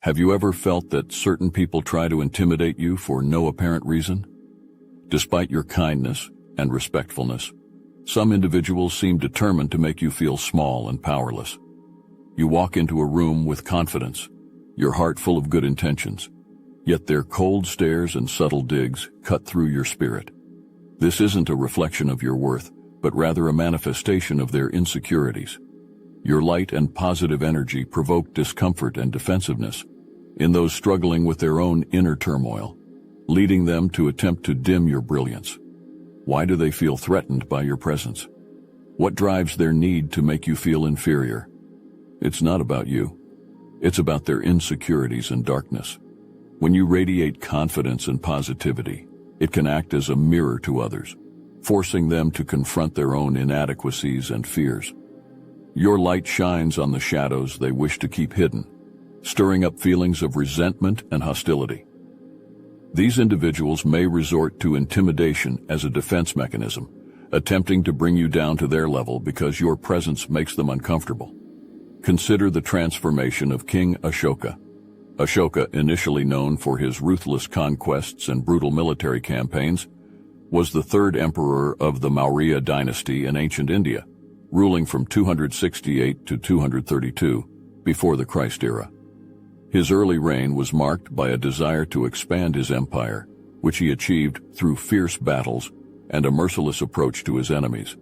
Have you ever felt that certain people try to intimidate you for no apparent reason? Despite your kindness and respectfulness, some individuals seem determined to make you feel small and powerless. You walk into a room with confidence, your heart full of good intentions, yet their cold stares and subtle digs cut through your spirit. This isn't a reflection of your worth, but rather a manifestation of their insecurities. Your light and positive energy provoke discomfort and defensiveness in those struggling with their own inner turmoil, leading them to attempt to dim your brilliance. Why do they feel threatened by your presence? What drives their need to make you feel inferior? It's not about you. It's about their insecurities and darkness. When you radiate confidence and positivity, it can act as a mirror to others, forcing them to confront their own inadequacies and fears. Your light shines on the shadows they wish to keep hidden, stirring up feelings of resentment and hostility. These individuals may resort to intimidation as a defense mechanism, attempting to bring you down to their level because your presence makes them uncomfortable. Consider the transformation of King Ashoka. Ashoka, initially known for his ruthless conquests and brutal military campaigns, was the third emperor of the Maurya dynasty in ancient India, ruling from 268 to 232 before the Christ era. His early reign was marked by a desire to expand his empire, which he achieved through fierce battles and a merciless approach to his enemies.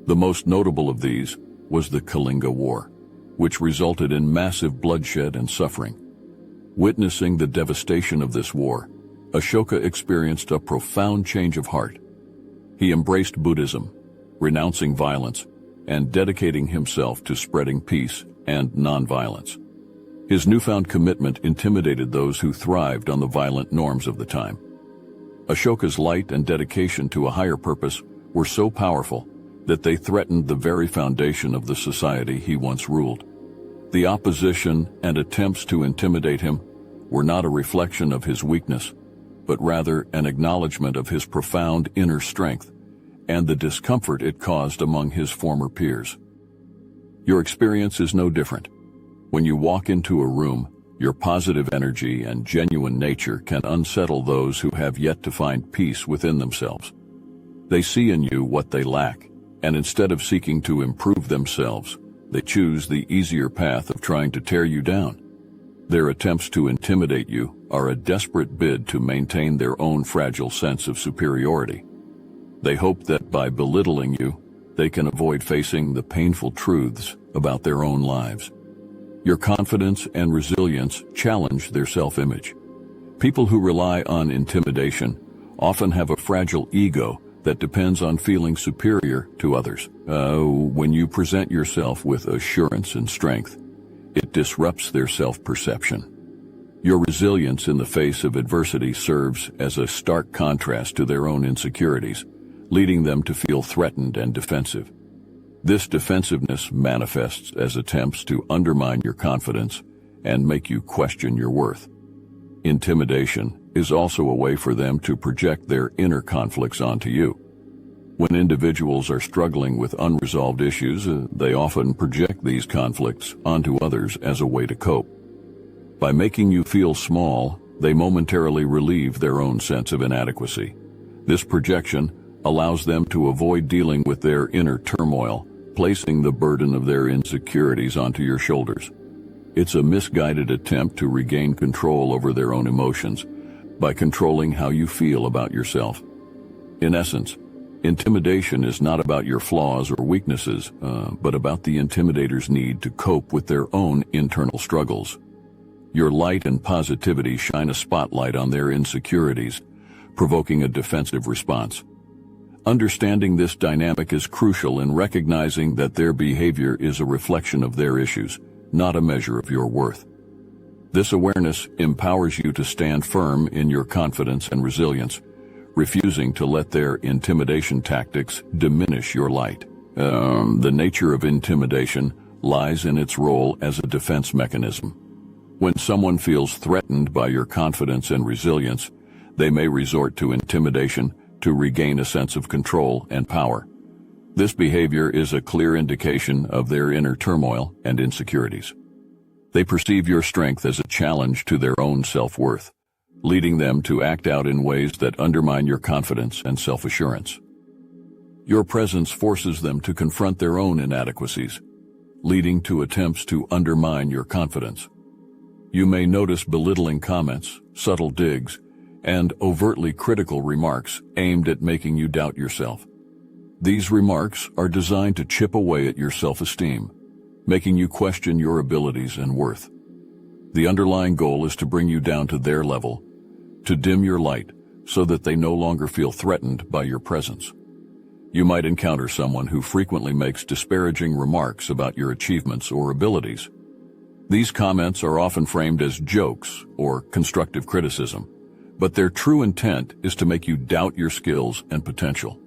The most notable of these was the Kalinga War, which resulted in massive bloodshed and suffering. Witnessing the devastation of this war, Ashoka experienced a profound change of heart. He embraced Buddhism, renouncing violence and dedicating himself to spreading peace and nonviolence. His newfound commitment intimidated those who thrived on the violent norms of the time. Ashoka's light and dedication to a higher purpose were so powerful that they threatened the very foundation of the society he once ruled. The opposition and attempts to intimidate him were not a reflection of his weakness, but rather an acknowledgement of his profound inner strength and the discomfort it caused among his former peers. Your experience is no different. When you walk into a room, your positive energy and genuine nature can unsettle those who have yet to find peace within themselves. They see in you what they lack, and instead of seeking to improve themselves, they choose the easier path of trying to tear you down. Their attempts to intimidate you are a desperate bid to maintain their own fragile sense of superiority. They hope that by belittling you, they can avoid facing the painful truths about their own lives. Your confidence and resilience challenge their self-image. People who rely on intimidation often have a fragile ego that depends on feeling superior to others. When you present yourself with assurance and strength, it disrupts their self-perception. Your resilience in the face of adversity serves as a stark contrast to their own insecurities, leading them to feel threatened and defensive. This defensiveness manifests as attempts to undermine your confidence and make you question your worth. Intimidation is also a way for them to project their inner conflicts onto you. When individuals are struggling with unresolved issues, they often project these conflicts onto others as a way to cope. By making you feel small, they momentarily relieve their own sense of inadequacy. This projection allows them to avoid dealing with their inner turmoil, placing the burden of their insecurities onto your shoulders. It's a misguided attempt to regain control over their own emotions by controlling how you feel about yourself. In essence, intimidation is not about your flaws or weaknesses, but about the intimidator's need to cope with their own internal struggles. Your light and positivity shine a spotlight on their insecurities, provoking a defensive response. Understanding this dynamic is crucial in recognizing that their behavior is a reflection of their issues, not a measure of your worth. This awareness empowers you to stand firm in your confidence and resilience, refusing to let their intimidation tactics diminish your light. The nature of intimidation lies in its role as a defense mechanism. When someone feels threatened by your confidence and resilience, they may resort to intimidation to regain a sense of control and power. This behavior is a clear indication of their inner turmoil and insecurities. They perceive your strength as a challenge to their own self-worth, leading them to act out in ways that undermine your confidence and self-assurance. Your presence forces them to confront their own inadequacies, leading to attempts to undermine your confidence. You may notice belittling comments, subtle digs, and overtly critical remarks aimed at making you doubt yourself. These remarks are designed to chip away at your self-esteem, making you question your abilities and worth. The underlying goal is to bring you down to their level, to dim your light so that they no longer feel threatened by your presence. You might encounter someone who frequently makes disparaging remarks about your achievements or abilities. These comments are often framed as jokes or constructive criticism, but their true intent is to make you doubt your skills and potential.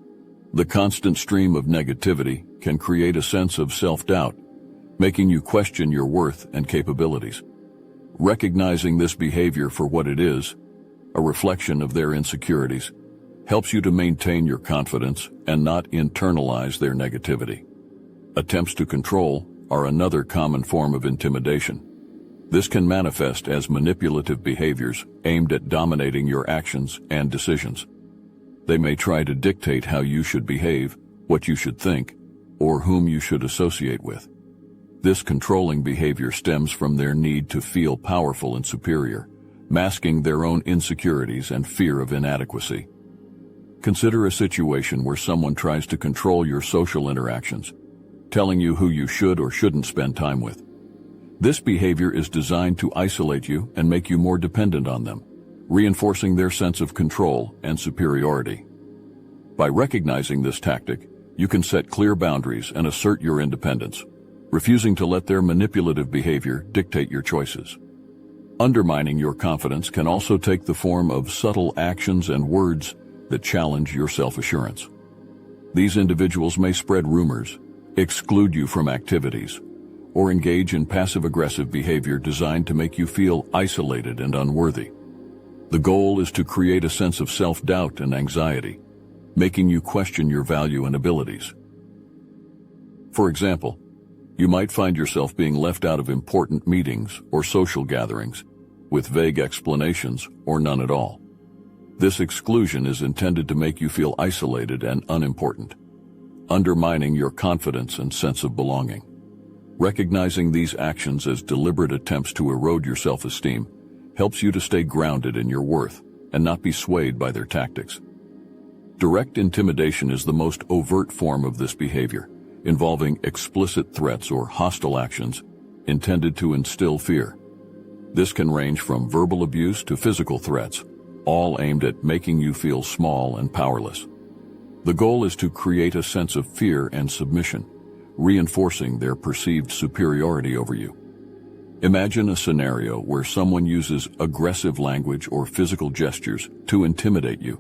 The constant stream of negativity can create a sense of self-doubt, making you question your worth and capabilities. Recognizing this behavior for what it is, a reflection of their insecurities, helps you to maintain your confidence and not internalize their negativity. Attempts to control are another common form of intimidation. This can manifest as manipulative behaviors aimed at dominating your actions and decisions. They may try to dictate how you should behave, what you should think, or whom you should associate with. This controlling behavior stems from their need to feel powerful and superior, masking their own insecurities and fear of inadequacy. Consider a situation where someone tries to control your social interactions, telling you who you should or shouldn't spend time with. This behavior is designed to isolate you and make you more dependent on them, reinforcing their sense of control and superiority. By recognizing this tactic, you can set clear boundaries and assert your independence, refusing to let their manipulative behavior dictate your choices. Undermining your confidence can also take the form of subtle actions and words that challenge your self-assurance. These individuals may spread rumors, exclude you from activities, or engage in passive-aggressive behavior designed to make you feel isolated and unworthy. The goal is to create a sense of self-doubt and anxiety, making you question your value and abilities. For example, you might find yourself being left out of important meetings or social gatherings, with vague explanations or none at all. This exclusion is intended to make you feel isolated and unimportant, undermining your confidence and sense of belonging. Recognizing these actions as deliberate attempts to erode your self-esteem helps you to stay grounded in your worth and not be swayed by their tactics. Direct intimidation is the most overt form of this behavior, involving explicit threats or hostile actions intended to instill fear. This can range from verbal abuse to physical threats, all aimed at making you feel small and powerless. The goal is to create a sense of fear and submission, reinforcing their perceived superiority over you. Imagine a scenario where someone uses aggressive language or physical gestures to intimidate you.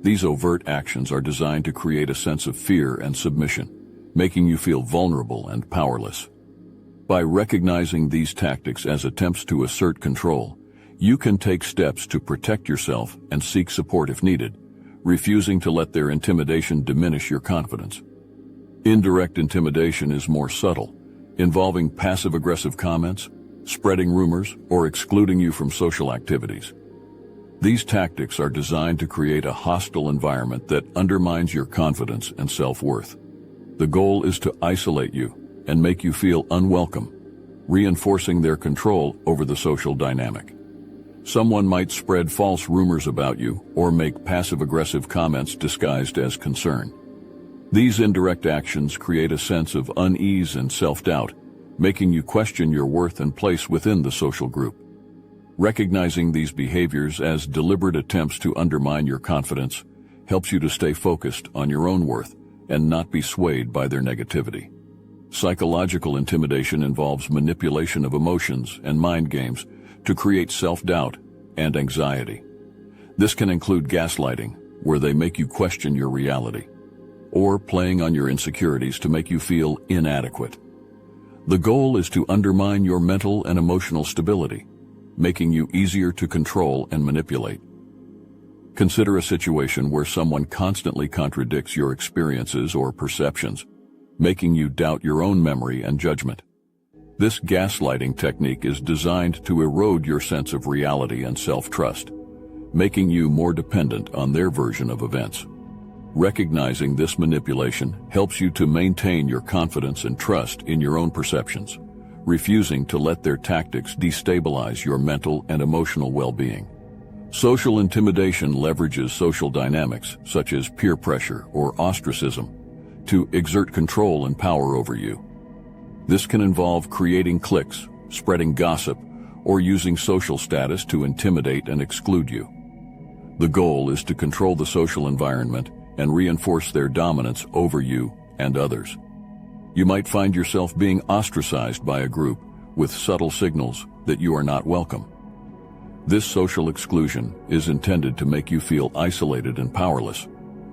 These overt actions are designed to create a sense of fear and submission, making you feel vulnerable and powerless. By recognizing these tactics as attempts to assert control, you can take steps to protect yourself and seek support if needed, refusing to let their intimidation diminish your confidence. Indirect intimidation is more subtle, involving passive-aggressive comments, spreading rumors, or excluding you from social activities. These tactics are designed to create a hostile environment that undermines your confidence and self-worth. The goal is to isolate you and make you feel unwelcome, reinforcing their control over the social dynamic. Someone might spread false rumors about you or make passive-aggressive comments disguised as concern. These indirect actions create a sense of unease and self-doubt, making you question your worth and place within the social group. Recognizing these behaviors as deliberate attempts to undermine your confidence helps you to stay focused on your own worth and not be swayed by their negativity. Psychological intimidation involves manipulation of emotions and mind games to create self-doubt and anxiety. This can include gaslighting, where they make you question your reality, or playing on your insecurities to make you feel inadequate. The goal is to undermine your mental and emotional stability, making you easier to control and manipulate. Consider a situation where someone constantly contradicts your experiences or perceptions, making you doubt your own memory and judgment. This gaslighting technique is designed to erode your sense of reality and self-trust, making you more dependent on their version of events. Recognizing this manipulation helps you to maintain your confidence and trust in your own perceptions, refusing to let their tactics destabilize your mental and emotional well-being. Social intimidation leverages social dynamics, such as peer pressure or ostracism, to exert control and power over you. This can involve creating cliques, spreading gossip, or using social status to intimidate and exclude you. The goal is to control the social environment and reinforce their dominance over you and others. You might find yourself being ostracized by a group with subtle signals that you are not welcome. This social exclusion is intended to make you feel isolated and powerless,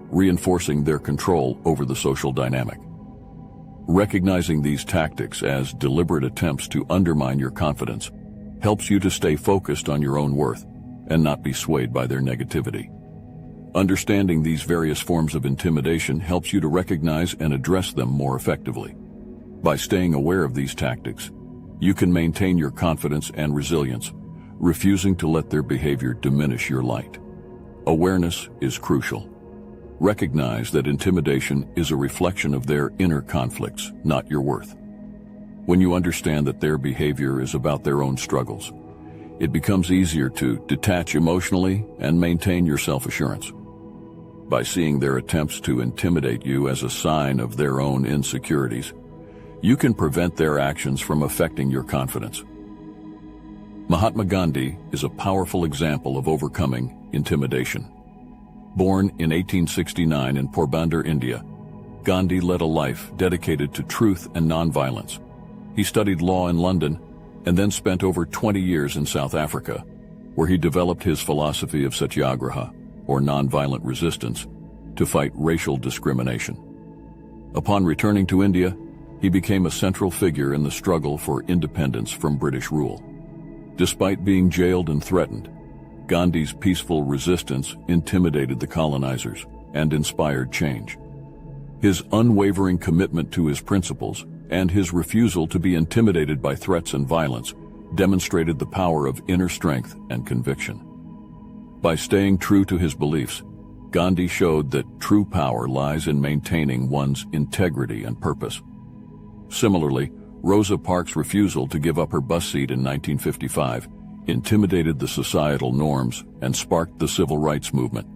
reinforcing their control over the social dynamic. Recognizing these tactics as deliberate attempts to undermine your confidence helps you to stay focused on your own worth and not be swayed by their negativity. Understanding these various forms of intimidation helps you to recognize and address them more effectively. By staying aware of these tactics, you can maintain your confidence and resilience, refusing to let their behavior diminish your light. Awareness is crucial. Recognize that intimidation is a reflection of their inner conflicts, not your worth. When you understand that their behavior is about their own struggles, it becomes easier to detach emotionally and maintain your self-assurance. By seeing their attempts to intimidate you as a sign of their own insecurities, you can prevent their actions from affecting your confidence. Mahatma Gandhi is a powerful example of overcoming intimidation. Born in 1869 in Porbandar, India, Gandhi led a life dedicated to truth and nonviolence. He studied law in London and then spent over 20 years in South Africa, where he developed his philosophy of satyagraha, or nonviolent resistance, to fight racial discrimination. Upon returning to India, he became a central figure in the struggle for independence from British rule. Despite being jailed and threatened, Gandhi's peaceful resistance intimidated the colonizers and inspired change. His unwavering commitment to his principles and his refusal to be intimidated by threats and violence demonstrated the power of inner strength and conviction. By staying true to his beliefs, Gandhi showed that true power lies in maintaining one's integrity and purpose. Similarly, Rosa Parks' refusal to give up her bus seat in 1955 intimidated the societal norms and sparked the civil rights movement.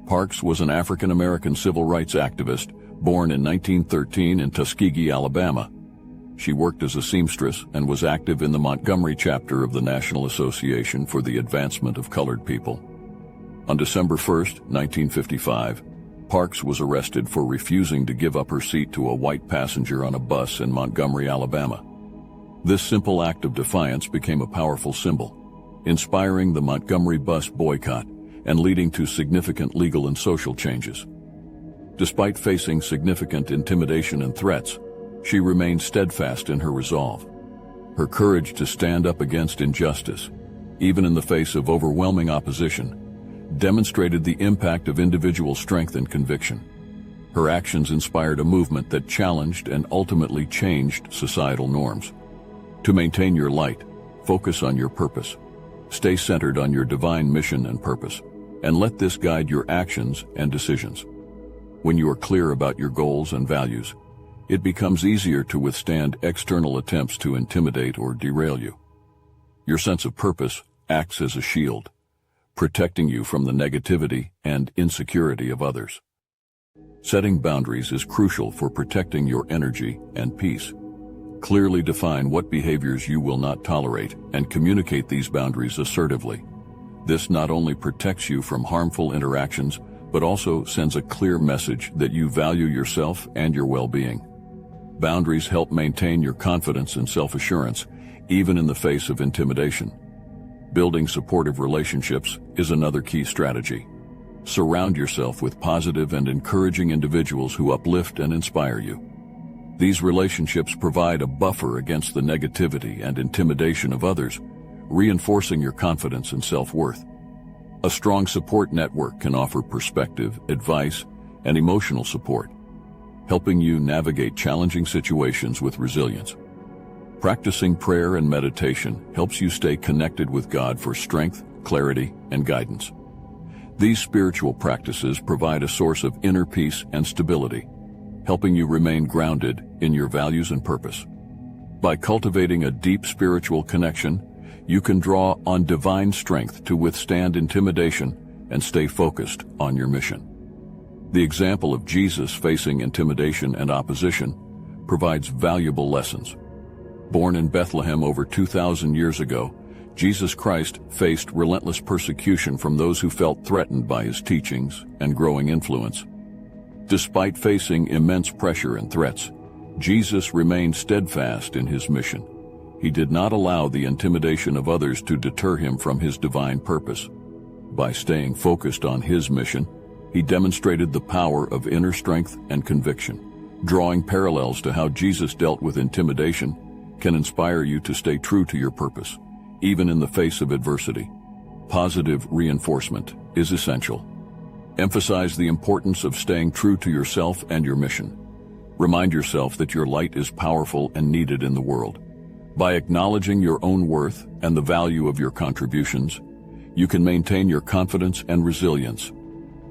Parks was an African-American civil rights activist born in 1913 in Tuskegee, Alabama. She worked as a seamstress and was active in the Montgomery chapter of the National Association for the Advancement of Colored People. On December 1, 1955, Parks was arrested for refusing to give up her seat to a white passenger on a bus in Montgomery, Alabama. This simple act of defiance became a powerful symbol, inspiring the Montgomery bus boycott and leading to significant legal and social changes. Despite facing significant intimidation and threats, she remained steadfast in her resolve. Her courage to stand up against injustice, even in the face of overwhelming opposition, demonstrated the impact of individual strength and conviction. Her actions inspired a movement that challenged and ultimately changed societal norms. To maintain your light, focus on your purpose. Stay centered on your divine mission and purpose, and let this guide your actions and decisions. When you are clear about your goals and values, it becomes easier to withstand external attempts to intimidate or derail you. Your sense of purpose acts as a shield, protecting you from the negativity and insecurity of others. Setting boundaries is crucial for protecting your energy and peace. Clearly define what behaviors you will not tolerate and communicate these boundaries assertively. This not only protects you from harmful interactions, but also sends a clear message that you value yourself and your well-being. Boundaries help maintain your confidence and self-assurance, even in the face of intimidation. Building supportive relationships is another key strategy. Surround yourself with positive and encouraging individuals who uplift and inspire you. These relationships provide a buffer against the negativity and intimidation of others, reinforcing your confidence and self-worth. A strong support network can offer perspective, advice, and emotional support, helping you navigate challenging situations with resilience. Practicing prayer and meditation helps you stay connected with God for strength, clarity, and guidance. These spiritual practices provide a source of inner peace and stability, helping you remain grounded in your values and purpose. By cultivating a deep spiritual connection, you can draw on divine strength to withstand intimidation and stay focused on your mission. The example of Jesus facing intimidation and opposition provides valuable lessons. Born in Bethlehem over 2,000 years ago, Jesus Christ faced relentless persecution from those who felt threatened by his teachings and growing influence. Despite facing immense pressure and threats, Jesus remained steadfast in his mission. He did not allow the intimidation of others to deter him from his divine purpose. By staying focused on his mission, he demonstrated the power of inner strength and conviction. Drawing parallels to how Jesus dealt with intimidation can inspire you to stay true to your purpose, even in the face of adversity. Positive reinforcement is essential. Emphasize the importance of staying true to yourself and your mission. Remind yourself that your light is powerful and needed in the world. By acknowledging your own worth and the value of your contributions, you can maintain your confidence and resilience,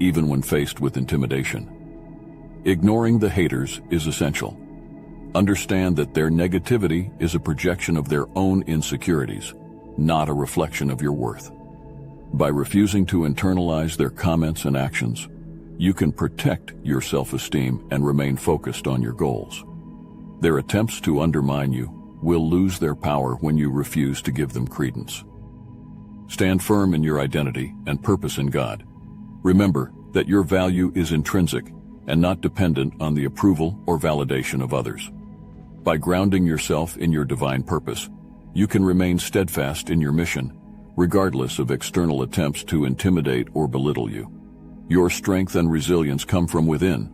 even when faced with intimidation. Ignoring the haters is essential. Understand that their negativity is a projection of their own insecurities, not a reflection of your worth. By refusing to internalize their comments and actions, you can protect your self-esteem and remain focused on your goals. Their attempts to undermine you will lose their power when you refuse to give them credence. Stand firm in your identity and purpose in God. Remember that your value is intrinsic and not dependent on the approval or validation of others. By grounding yourself in your divine purpose, you can remain steadfast in your mission, regardless of external attempts to intimidate or belittle you. Your strength and resilience come from within,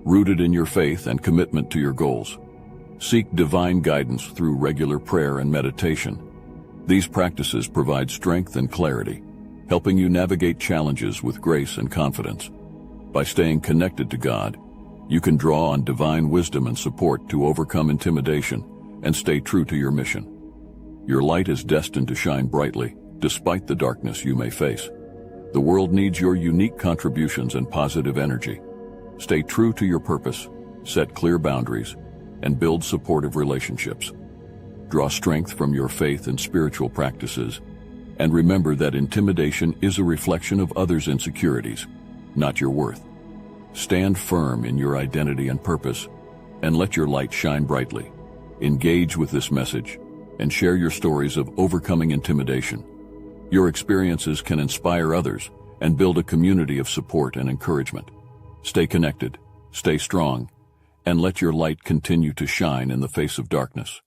rooted in your faith and commitment to your goals. Seek divine guidance through regular prayer and meditation. These practices provide strength and clarity, helping you navigate challenges with grace and confidence. By staying connected to God, you can draw on divine wisdom and support to overcome intimidation and stay true to your mission. Your light is destined to shine brightly, despite the darkness you may face. The world needs your unique contributions and positive energy. Stay true to your purpose, set clear boundaries, and build supportive relationships. Draw strength from your faith and spiritual practices, and remember that intimidation is a reflection of others' insecurities, not your worth. Stand firm in your identity and purpose, and let your light shine brightly. Engage with this message, and share your stories of overcoming intimidation. Your experiences can inspire others and build a community of support and encouragement. Stay connected, stay strong, and let your light continue to shine in the face of darkness.